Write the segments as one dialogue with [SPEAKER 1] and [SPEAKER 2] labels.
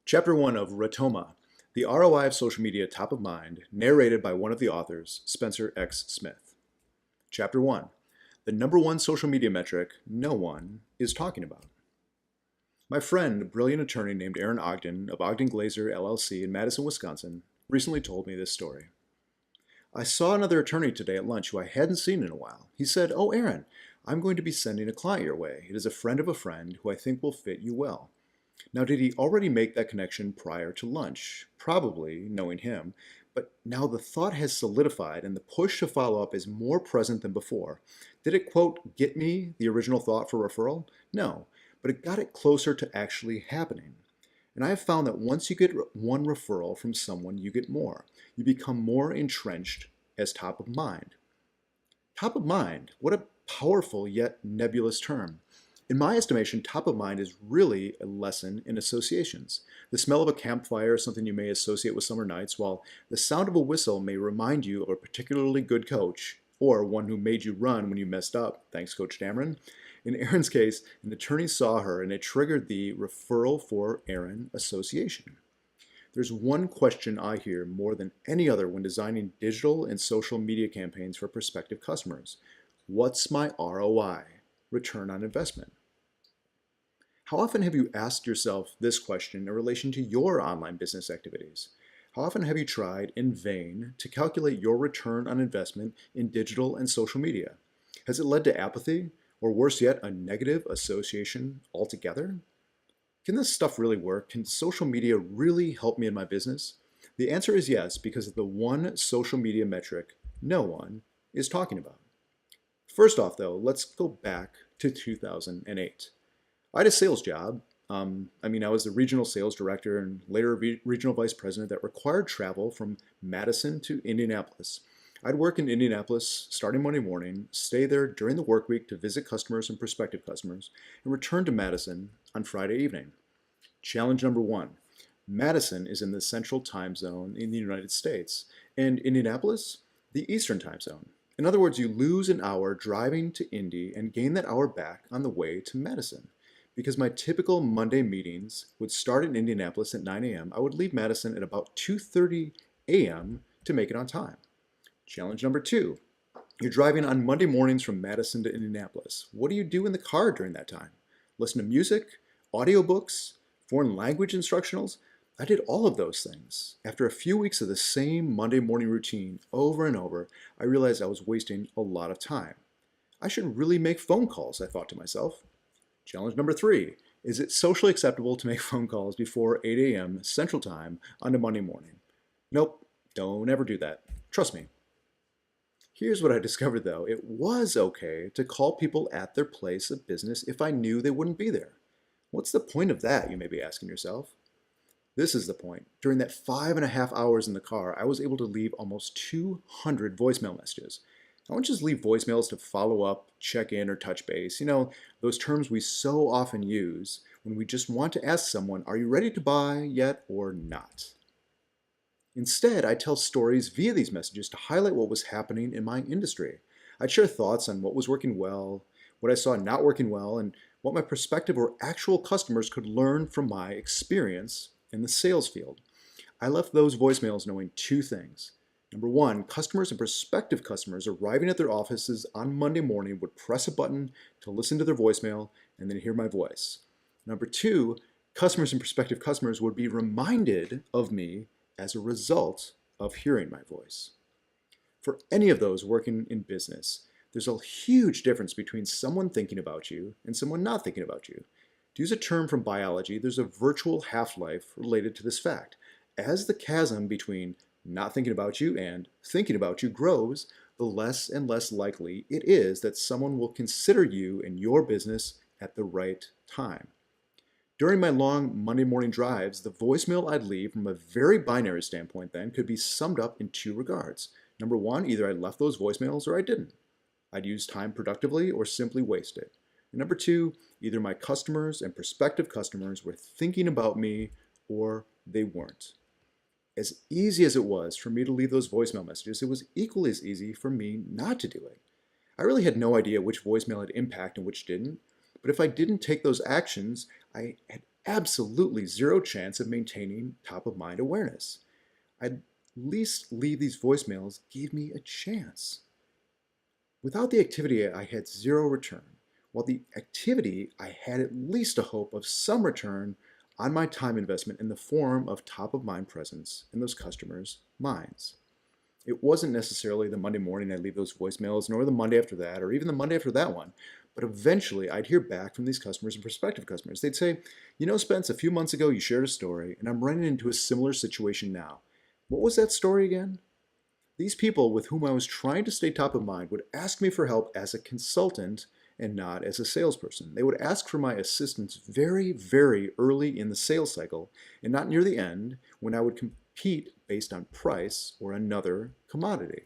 [SPEAKER 1] Chapter 1 of Rotoma, The ROI of Social Media Top of Mind, narrated by one of the authors, Spencer X. Smith. Chapter 1, The number one social media metric no one is talking about. My friend, a brilliant attorney named Erin Ogden of OgdenGlazer LLC in Madison, Wisconsin, recently told me this story. I saw another attorney today at lunch who I hadn't seen in a while. He said, "Oh, Erin, I'm going to be sending a client your way. It is a friend of a friend who I think will fit you well." Now, did he already make that connection prior to lunch? Probably, knowing him. But now the thought has solidified and the push to follow up is more present than before. Did it, quote, get me the original thought for referral? No, but it got it closer to actually happening. And I have found that once you get one referral from someone, you get more. You become more entrenched as top of mind. Top of mind, what a powerful yet nebulous term. In my estimation, top of mind is really a lesson in associations. The smell of a campfire is something you may associate with summer nights, while the sound of a whistle may remind you of a particularly good coach, or one who made you run when you messed up, thanks Coach Damron. In Erin's case, an attorney saw her and it triggered the referral for Erin association. There's one question I hear more than any other when designing digital and social media campaigns for prospective customers. What's my ROI? Return on investment. How often have you asked yourself this question in relation to your online business activities? How often have you tried in vain to calculate your return on investment in digital and social media? Has it led to apathy, or worse yet, a negative association altogether? Can this stuff really work? Can social media really help me in my business? The answer is yes, because of the one social media metric no one is talking about. First off, though, let's go back to 2008. I had a sales job. I was the regional sales director and later regional vice president that required travel from Madison to Indianapolis. I'd work in Indianapolis starting Monday morning, stay there during the work week to visit customers and prospective customers, and return to Madison on Friday evening. Challenge number one. Madison is in the central time zone in the United States, and Indianapolis, the eastern time zone. In other words, you lose an hour driving to Indy and gain that hour back on the way to Madison. Because my typical Monday meetings would start in Indianapolis at 9 a.m., I would leave Madison at about 2:30 a.m. to make it on time. Challenge number two. You're driving on Monday mornings from Madison to Indianapolis. What do you do in the car during that time? Listen to music, audiobooks, foreign language instructionals? I did all of those things. After a few weeks of the same Monday morning routine over and over, I realized I was wasting a lot of time. I should really make phone calls, I thought to myself. Challenge number three. Is it socially acceptable to make phone calls before 8 a.m. Central Time on a Monday morning? Nope, don't ever do that. Trust me. Here's what I discovered though. It was okay to call people at their place of business if I knew they wouldn't be there. What's the point of that, you may be asking yourself? This is the point. During that 5.5 hours in the car, I was able to leave almost 200 voicemail messages. I don't just leave voicemails to follow up, check in, or touch base. You know, those terms we so often use when we just want to ask someone, are you ready to buy yet or not? Instead, I tell stories via these messages to highlight what was happening in my industry. I'd share thoughts on what was working well, what I saw not working well, and what my prospective or actual customers could learn from my experience in the sales field. I left those voicemails knowing two things. Number one, customers and prospective customers arriving at their offices on Monday morning would press a button to listen to their voicemail and then hear my voice. Number two, customers and prospective customers would be reminded of me as a result of hearing my voice. For any of those working in business, there's a huge difference between someone thinking about you and someone not thinking about you. To use a term from biology, there's a virtual half-life related to this fact. As the chasm between not thinking about you and thinking about you grows, the less and less likely it is that someone will consider you and your business at the right time. During my long Monday morning drives, the voicemail I'd leave from a very binary standpoint then could be summed up in two regards. Number one, either I left those voicemails or I didn't. I'd use time productively or simply waste it. And number two, either my customers and prospective customers were thinking about me or they weren't. As easy as it was for me to leave those voicemail messages, it was equally as easy for me not to do it. I really had no idea which voicemail had impact and which didn't, but if I didn't take those actions, I had absolutely zero chance of maintaining top-of-mind awareness. I'd at least leave these voicemails gave me a chance. Without the activity, I had zero return, while the activity, I had at least a hope of some return on my time investment in the form of top-of-mind presence in those customers' minds. It wasn't necessarily the Monday morning I'd leave those voicemails, nor the Monday after that, or even the Monday after that one. But eventually, I'd hear back from these customers and prospective customers. They'd say, you know, Spence, a few months ago you shared a story, and I'm running into a similar situation now. What was that story again? These people with whom I was trying to stay top of mind would ask me for help as a consultant and not as a salesperson. They would ask for my assistance very, very early in the sales cycle and not near the end when I would compete based on price or another commodity.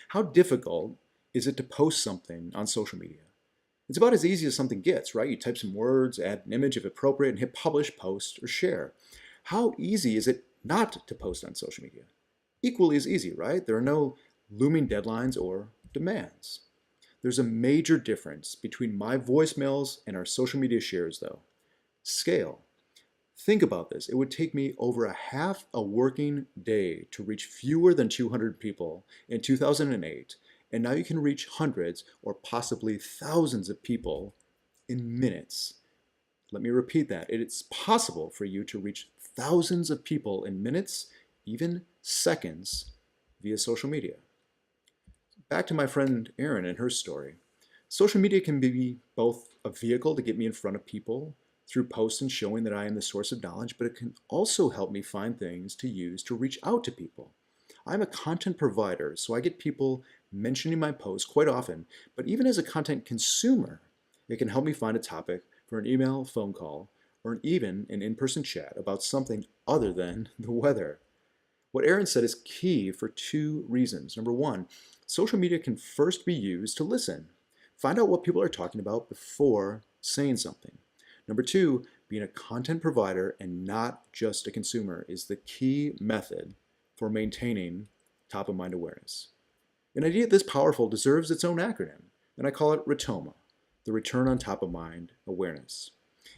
[SPEAKER 1] How difficult is it to post something on social media? It's about as easy as something gets, right? You type some words, add an image if appropriate, and hit publish, post, or share. How easy is it not to post on social media? Equally as easy, right? There are no looming deadlines or demands. There's a major difference between my voicemails and our social media shares, though. Scale. Think about this. It would take me over half a working day to reach fewer than 200 people in 2008, and now you can reach hundreds or possibly thousands of people in minutes. Let me repeat that. It's possible for you to reach thousands of people in minutes, even seconds, via social media. Back to my friend Erin and her story. Social media can be both a vehicle to get me in front of people through posts and showing that I am the source of knowledge, but it can also help me find things to use to reach out to people. I'm a content provider, so I get people mentioning my posts quite often, but even as a content consumer, it can help me find a topic for an email, phone call, or even an in-person chat about something other than the weather. What Erin said is key for two reasons. Number one, social media can first be used to listen. Find out what people are talking about before saying something. Number two, being a content provider and not just a consumer is the key method for maintaining top-of-mind awareness. An idea this powerful deserves its own acronym, and I call it Rotoma, the return on top-of-mind awareness.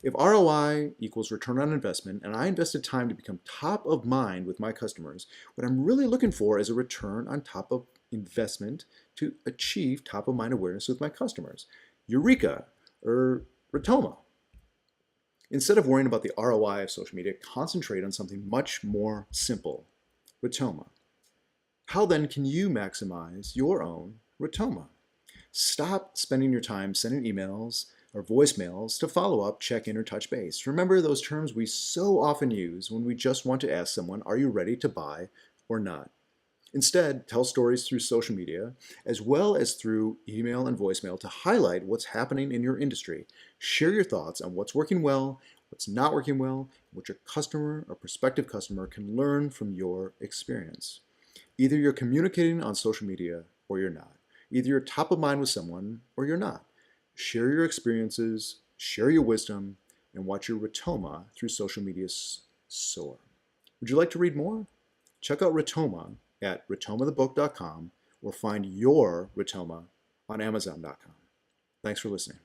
[SPEAKER 1] If ROI equals return on investment, and I invested time to become top of mind with my customers, what I'm really looking for is a return on top of investment to achieve top of mind awareness with my customers. Eureka, or Rotoma. Instead of worrying about the ROI of social media, concentrate on something much more simple, Rotoma. How then can you maximize your own Rotoma? Stop spending your time sending emails or voicemails to follow up, check in, or touch base. Remember those terms we so often use when we just want to ask someone, are you ready to buy or not? Instead, tell stories through social media as well as through email and voicemail to highlight what's happening in your industry. Share your thoughts on what's working well, what's not working well, what your customer or prospective customer can learn from your experience. Either you're communicating on social media or you're not. Either you're top of mind with someone or you're not. Share your experiences, share your wisdom, and watch your Rotoma through social media soar. Would you like to read more? Check out Rotoma at rotomathebook.com or find your Rotoma on amazon.com. Thanks for listening.